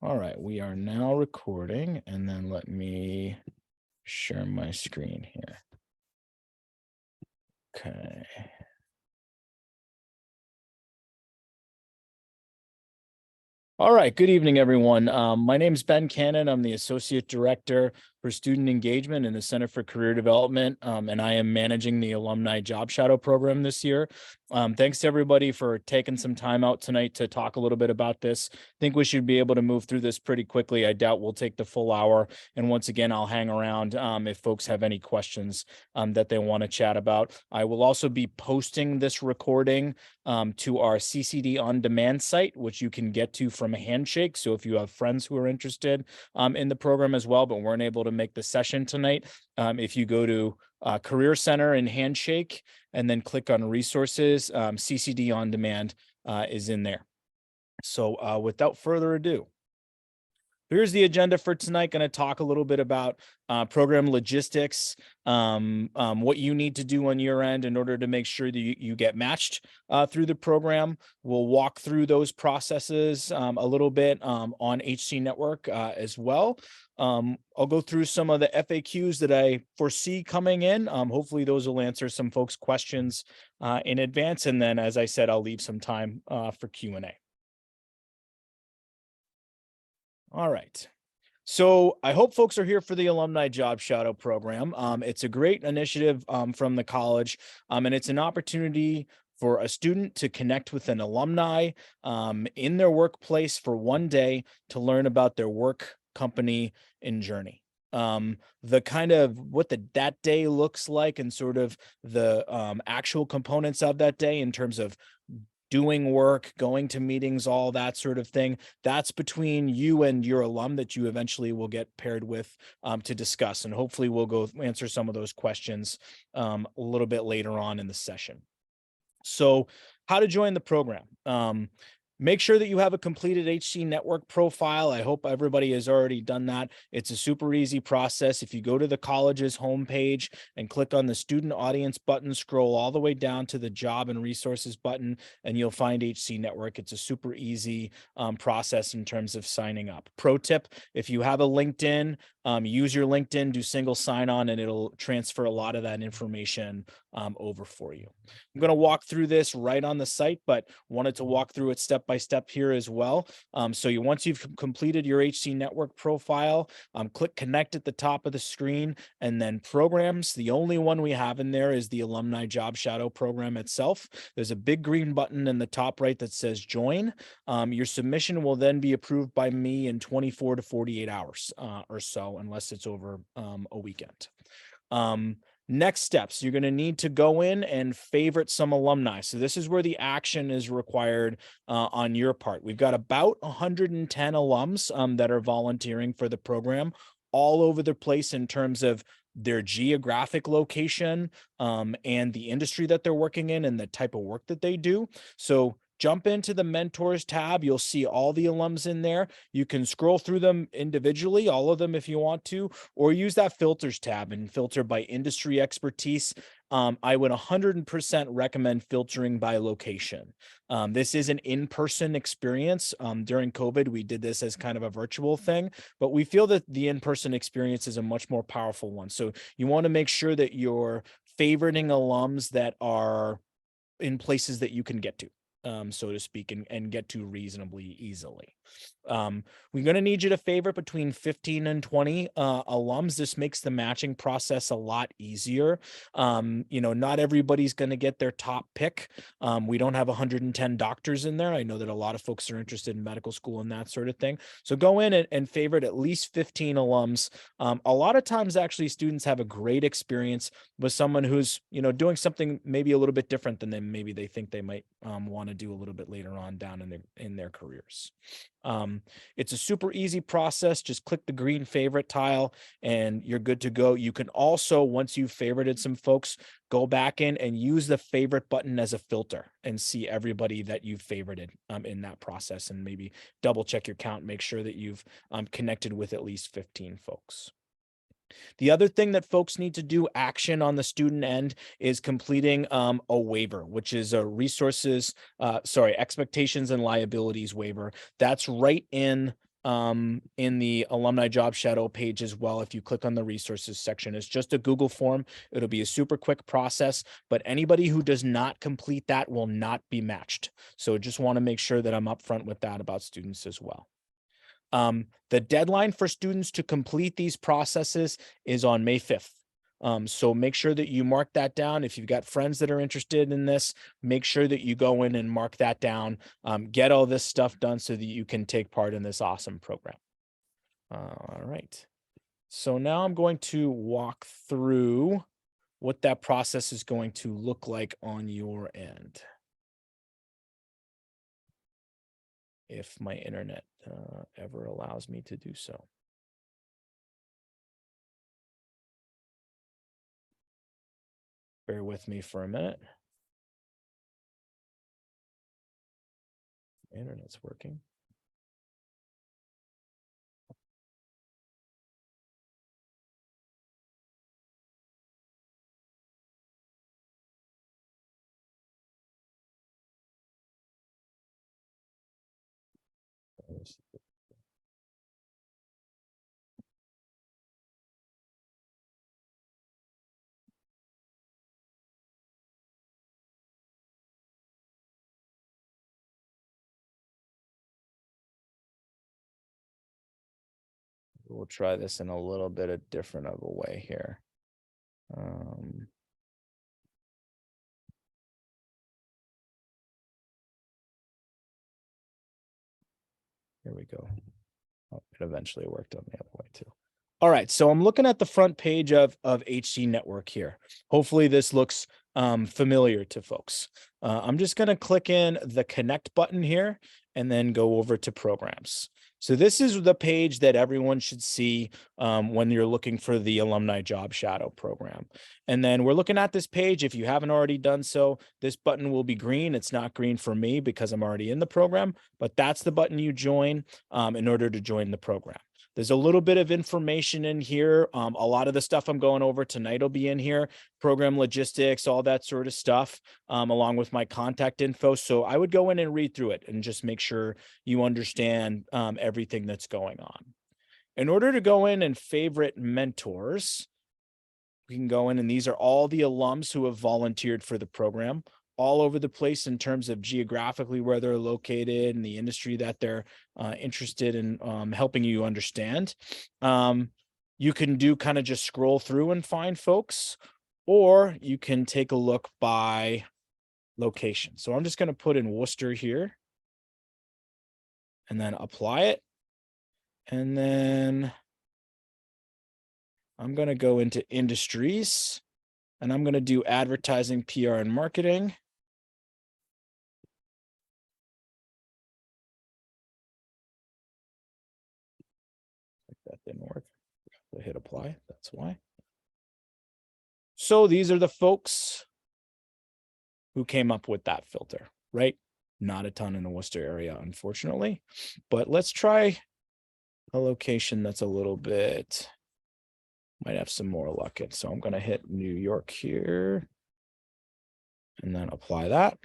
All right, we are now recording, and then let me share my screen here. Okay. All right, good evening, everyone. My name is Ben Cannon. I'm the Associate Director for Student Engagement in the Center for Career Development, and I am managing the Alumni Job Shadow Program this year. Thanks to everybody for taking some time out tonight to talk a little bit about this. I think we should be able to move through this pretty quickly. I doubt we'll take the full hour. And once again, I'll hang around if folks have any questions that they want to chat about. I will also be posting this recording to our CCD on demand site, which you can get to from a handshake. So if you have friends who are interested in the program as well, but weren't able to make the session tonight, if you go to Career Center and Handshake and then click on resources, CCD on demand is in there. So without further ado, here's the agenda for tonight. Going to talk a little bit about program logistics, what you need to do on your end in order to make sure that you get matched through the program. We'll walk through those processes a little bit on HC Network as well. I'll go through some of the FAQs that I foresee coming in. Hopefully those will answer some folks' questions in advance. And then, as I said, I'll leave some time for Q&A. All right. So I hope folks are here for the Alumni Job Shadow Program. It's a great initiative from the college, and it's an opportunity for a student to connect with an alumni in their workplace for one day to learn about their work, company, and journey. The kind of what that day looks like and sort of the actual components of that day in terms of doing work, going to meetings, all that sort of thing. That's between you and your alum that you eventually will get paired with to discuss. And hopefully we'll go answer some of those questions a little bit later on in the session. So how to join the program. Make sure that you have a completed HC Network profile. I hope everybody has already done that. It's a super easy process. If you go to the college's homepage and click on the student audience button, scroll all the way down to the job and resources button, and you'll find HC Network. It's a super easy process in terms of signing up. Pro tip, if you have a LinkedIn, use your LinkedIn, do single sign on, and it'll transfer a lot of that information over for you. I'm going to walk through this right on the site, but wanted to walk through it step by step here as well. Once you've completed your HC Network profile, click connect at the top of the screen, and then programs. The only one we have in there is the Alumni Job Shadow Program itself. There's a big green button in the top right that says join. Your submission will then be approved by me in 24 to 48 hours or so, unless it's over a weekend. Next steps, you're going to need to go in and favorite some alumni. So this is where the action is required on your part. We've got about 110 alums that are volunteering for the program all over the place in terms of their geographic location and the industry that they're working in and the type of work that they do. So jump into the mentors tab. You'll see all the alums in there. You can scroll through them individually, all of them if you want to, or use that filters tab and filter by industry expertise. I would 100% recommend filtering by location. This is an in-person experience. During COVID, we did this as kind of a virtual thing, but we feel that the in-person experience is a much more powerful one. So you want to make sure that you're favoriting alums that are in places that you can get to. So to speak, and get to reasonably easily. We're going to need you to favorite between 15 and 20 alums. This makes the matching process a lot easier. Not everybody's going to get their top pick. We don't have 110 doctors in there. I know that a lot of folks are interested in medical school and that sort of thing. So go in and favorite at least 15 alums. A lot of times, actually, students have a great experience with someone who's, doing something maybe a little bit different than maybe they think they might want to do a little bit later on down in their careers. It's a super easy process. Just click the green favorite tile and you're good to go. You can also, once you've favorited some folks, go back in and use the favorite button as a filter and see everybody that you've favorited in that process, and maybe double check your count, make sure that you've connected with at least 15 folks. The other thing that folks need to do action on the student end is completing a waiver, which is a expectations and liabilities waiver. That's right in in the Alumni Job Shadow page as well. If you click on the resources section, it's just a Google form. It'll be a super quick process, but anybody who does not complete that will not be matched. So just want to make sure that I'm upfront with that about students as well. The deadline for students to complete these processes is on May 5th. So make sure that you mark that down. If you've got friends that are interested in this, make sure that you go in and mark that down. Get all this stuff done so that you can take part in this awesome program. All right. So now I'm going to walk through what that process is going to look like on your end. If my internet ever allows me to do so. Bear with me for a minute. Internet's working. We'll try this in a little bit of different of a way here. Here we go. Oh, it eventually worked on the other way too. All right, so I'm looking at the front page of HC Network here. Hopefully this looks familiar to folks. I'm just going to click in the connect button here and then go over to programs. So this is the page that everyone should see when you're looking for the Alumni Job Shadow program. And then we're looking at this page. If you haven't already done so, this button will be green. It's not green for me because I'm already in the program, but that's the button you join in order to join the program. There's a little bit of information in here. A lot of the stuff I'm going over tonight will be in here, program logistics, all that sort of stuff, along with my contact info. So I would go in and read through it and just make sure you understand everything that's going on. In order to go in and favorite mentors, we can go in, and these are all the alums who have volunteered for the program, all over the place in terms of geographically where they're located and the industry that they're interested in helping you understand. You can do kind of just scroll through and find folks, or you can take a look by location. So I'm just going to put in Worcester here and then apply it. And then I'm going to go into industries and I'm going to do advertising, PR, and marketing. That didn't work. I hit apply. That's why. So these are the folks who came up with that filter, right? Not a ton in the Worcester area, unfortunately, but let's try a location that's a little bit, might have some more luck in. So I'm going to hit New York here and then apply that.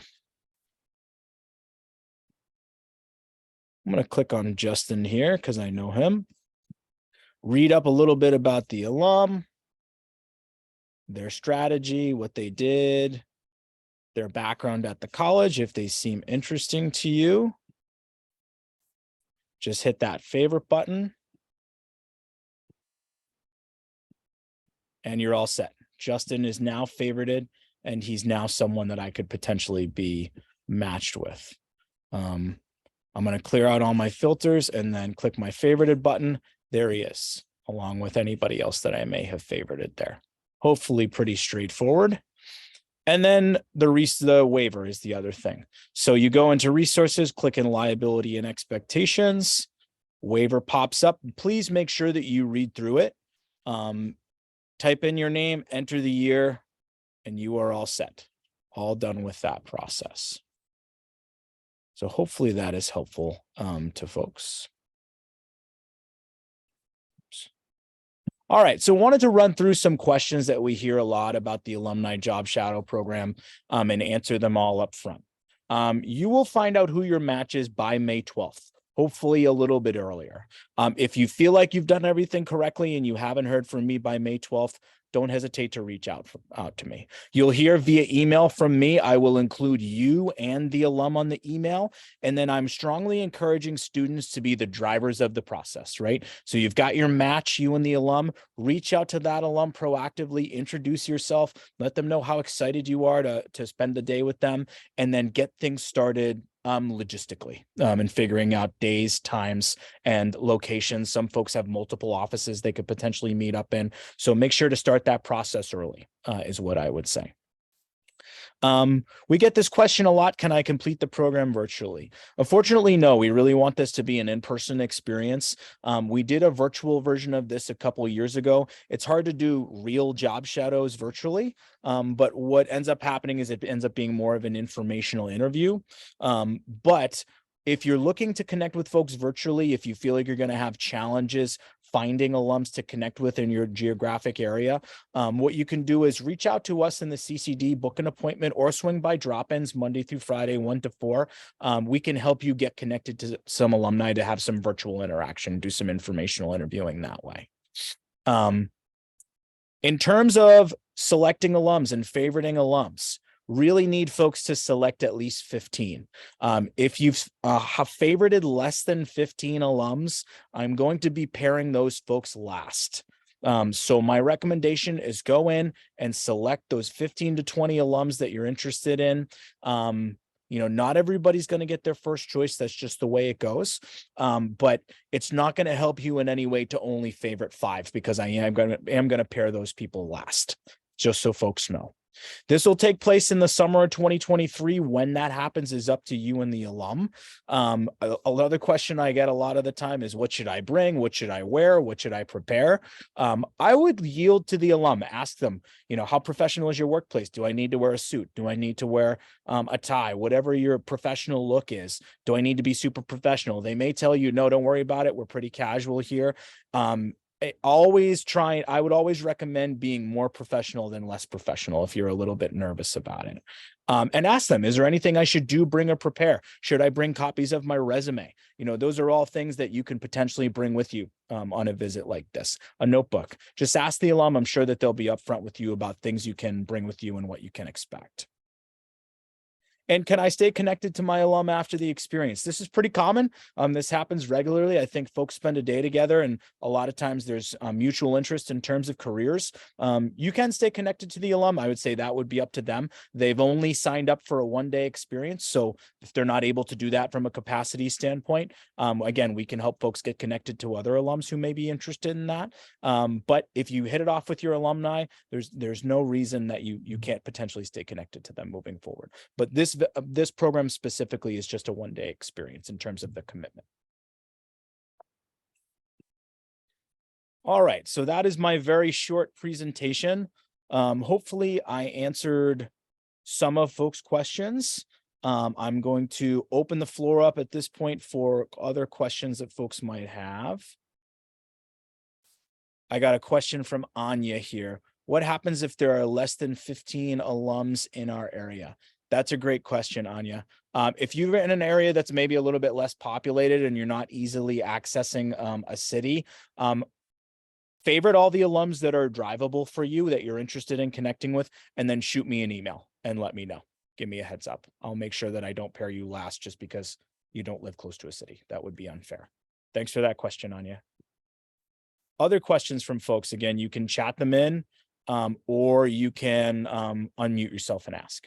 I'm going to click on Justin here because I know him. Read up a little bit about the alum, their strategy, what they did, their background at the college. If they seem interesting to you, just hit that favorite button and you're all set. Justin is now favorited and he's now someone that I could potentially be matched with. I'm going to clear out all my filters and then click my favorited button. There he is, along with anybody else that I may have favorited there. Hopefully pretty straightforward. And then the waiver is the other thing. So you go into resources, click in liability and expectations, waiver pops up. Please make sure that you read through it. Type in your name, enter the year, and you are all set. All done with that process. So hopefully that is helpful to folks. All right, so wanted to run through some questions that we hear a lot about the Alumni Job Shadow program and answer them all up front. You will find out who your match is by May 12th. hopefully a little bit earlier. If you feel like you've done everything correctly and you haven't heard from me by May 12th, don't hesitate to reach out to me. You'll hear via email from me. I will include you and the alum on the email. And then I'm strongly encouraging students to be the drivers of the process, right? So you've got your match, you and the alum. Reach out to that alum proactively, introduce yourself, let them know how excited you are to spend the day with them, and then get things started logistically and figuring out days, times, and locations. Some folks have multiple offices they could potentially meet up in. So make sure to start that process early is what I would say. We get this question a lot. Can I complete the program virtually? Unfortunately, no, we really want this to be an in-person experience. We did a virtual version of this a couple of years ago. It's hard to do real job shadows virtually, but what ends up happening is it ends up being more of an informational interview. But if you're looking to connect with folks virtually, if you feel like you're going to have challenges finding alums to connect with in your geographic area, what you can do is reach out to us in the CCD, book an appointment, or swing by drop-ins Monday through Friday, 1 to 4. We can help you get connected to some alumni to have some virtual interaction, do some informational interviewing that way. In terms of selecting alums and favoriting alums, really need folks to select at least 15. If you've have favorited less than 15 alums, I'm going to be pairing those folks last. So my recommendation is go in and select those 15 to 20 alums that you're interested in. Not everybody's going to get their first choice. That's just the way it goes. But it's not going to help you in any way to only favorite 5, because I am going to pair those people last, just so folks know. This will take place in the summer of 2023. When that happens is up to you and the alum. Another question I get a lot of the time is, what should I bring? What should I wear? What should I prepare? I would yield to the alum. Ask them, how professional is your workplace? Do I need to wear a suit? Do I need to wear a tie? Whatever your professional look is, do I need to be super professional? They may tell you, no, don't worry about it. We're pretty casual here. I would always recommend being more professional than less professional if you're a little bit nervous about it. And ask them, is there anything I should do, bring or prepare? Should I bring copies of my resume? Those are all things that you can potentially bring with you on a visit like this. A notebook. Just ask the alum. I'm sure that they'll be upfront with you about things you can bring with you and what you can expect. And can I stay connected to my alum after the experience? This is pretty common. This happens regularly. I think folks spend a day together, and a lot of times there's mutual interest in terms of careers. You can stay connected to the alum. I would say that would be up to them. They've only signed up for a one-day experience. So if they're not able to do that from a capacity standpoint, again, we can help folks get connected to other alums who may be interested in that. But if you hit it off with your alumni, there's no reason that you can't potentially stay connected to them moving forward. But this program specifically is just a one-day experience in terms of the commitment. All right, so that is my very short presentation. Hopefully I answered some of folks' questions. I'm going to open the floor up at this point for other questions that folks might have. I got a question from Anya here. What happens if there are less than 15 alums in our area? That's a great question, Anya. If you're in an area that's maybe a little bit less populated and you're not easily accessing a city, favorite all the alums that are drivable for you that you're interested in connecting with, and then shoot me an email and let me know. Give me a heads up. I'll make sure that I don't pair you last just because you don't live close to a city. That would be unfair. Thanks for that question, Anya. Other questions from folks, again, you can chat them in or you can unmute yourself and ask.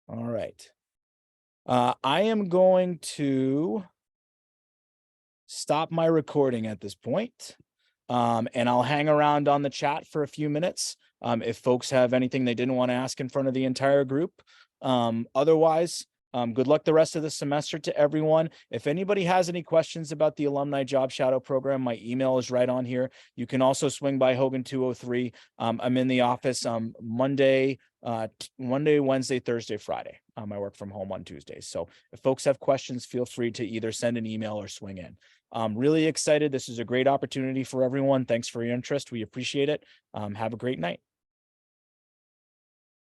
All right. I am going to stop my recording at this point, and I'll hang around on the chat for a few minutes if folks have anything they didn't want to ask in front of the entire group. Otherwise, Good luck the rest of the semester to everyone. If anybody has any questions about the Alumni Job Shadow Program, my email is right on here. You can also swing by Hogan 203. I'm in the office Monday, Wednesday, Thursday, Friday. I work from home on Tuesdays. So if folks have questions, feel free to either send an email or swing in. I'm really excited. This is a great opportunity for everyone. Thanks for your interest. We appreciate it. Have a great night.